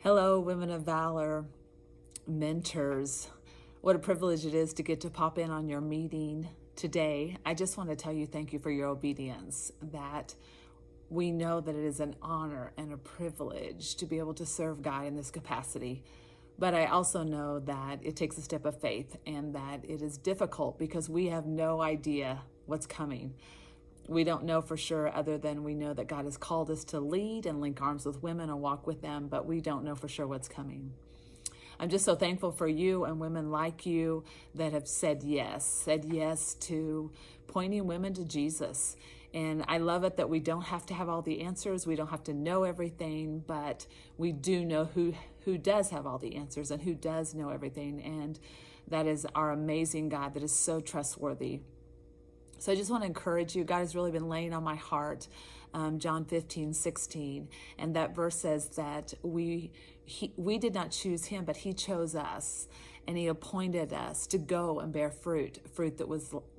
Hello, Women of Valor mentors. What a privilege it is to get to pop in on your meeting today. I just want to tell you thank you for your obedience, that we know that it is an honor and a privilege to be able to serve God in this capacity. But I also know that it takes a step of faith and that it is difficult because we have no idea what's coming. We don't know for sure, other than we know that God has called us to lead and link arms with women and walk with them, but we don't know for sure what's coming. I'm just so thankful for you and women like you that have said yes to pointing women to Jesus. And I love it that we don't have to have all the answers. We don't have to know everything, but we do know who does have all the answers and who does know everything. And that is our amazing God that is so trustworthy. So I just want to encourage you. God has really been laying on my heart, John 15:16. And that verse says that we did not choose him, but he chose us. And he appointed us to go and bear fruit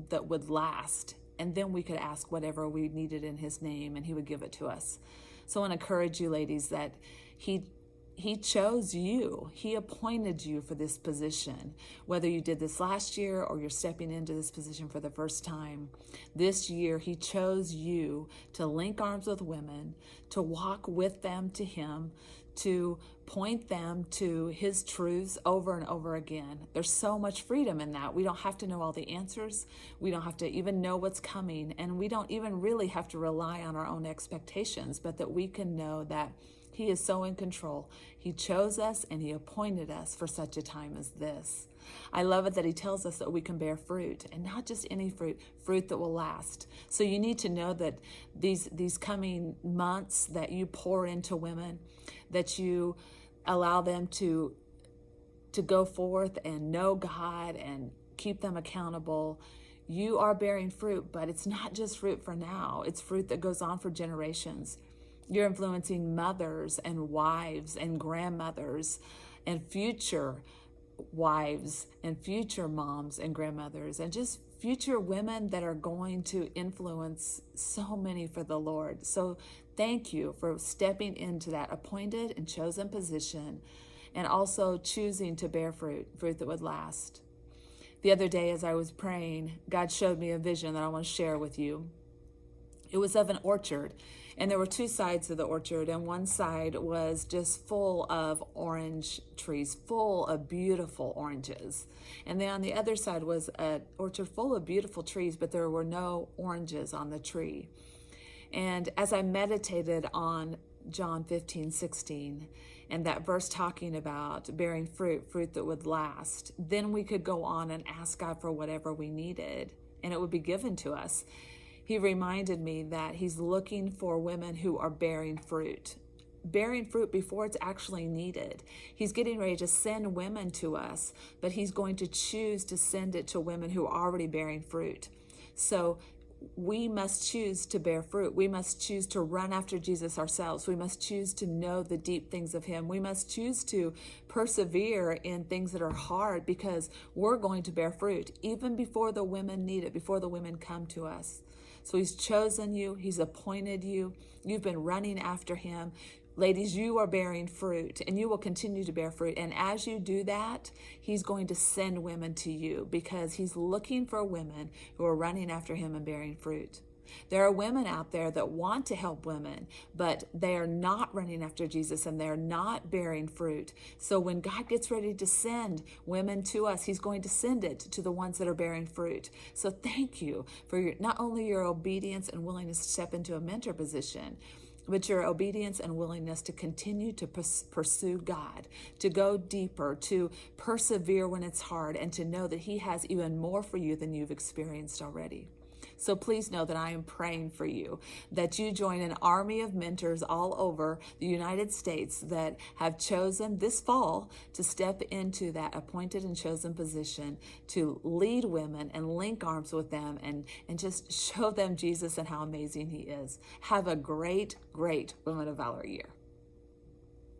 that would last. And then we could ask whatever we needed in his name, and he would give it to us. So I want to encourage you, ladies, that he chose you. He appointed you for this position. Whether you did this last year or you're stepping into this position for the first time, this year he chose you to link arms with women, to walk with them to him, to point them to his truths over and over again. There's so much freedom in that. We don't have to know all the answers. We don't have to even know what's coming. And we don't even really have to rely on our own expectations, but that we can know that he is so in control. He chose us and he appointed us for such a time as this. I love it that he tells us that we can bear fruit, and not just any fruit that will last. So you need to know that these coming months that you pour into women, that you allow them to go forth and know God and keep them accountable. You are bearing fruit, but it's not just fruit for now. It's fruit that goes on for generations. You're influencing mothers and wives and grandmothers and future wives and future moms and grandmothers and just future women that are going to influence so many for the Lord. So thank you for stepping into that appointed and chosen position, and also choosing to bear fruit that would last. The other day as I was praying, God showed me a vision that I want to share with you. It was of an orchard, and there were two sides of the orchard, and one side was just full of orange trees, full of beautiful oranges. And then on the other side was an orchard full of beautiful trees, but there were no oranges on the tree. And as I meditated on John 15:16, and that verse talking about bearing fruit that would last, then we could go on and ask God for whatever we needed, and it would be given to us. He reminded me that he's looking for women who are bearing fruit before it's actually needed. He's getting ready to send women to us, but he's going to choose to send it to women who are already bearing fruit. So we must choose to bear fruit. We must choose to run after Jesus ourselves. We must choose to know the deep things of him. We must choose to persevere in things that are hard, because we're going to bear fruit even before the women need it, before the women come to us. So he's chosen you. He's appointed you. You've been running after him. Ladies, you are bearing fruit, and you will continue to bear fruit. And as you do that, he's going to send women to you, because he's looking for women who are running after him and bearing fruit. There are women out there that want to help women, but they are not running after Jesus and they're not bearing fruit. So when God gets ready to send women to us, he's going to send it to the ones that are bearing fruit. So thank you for not only your obedience and willingness to step into a mentor position, but your obedience and willingness to continue to pursue God, to go deeper, to persevere when it's hard, and to know that he has even more for you than you've experienced already. So please know that I am praying for you, that you join an army of mentors all over the United States that have chosen this fall to step into that appointed and chosen position to lead women and link arms with them and just show them Jesus and how amazing he is. Have a great, great Women of Valor year.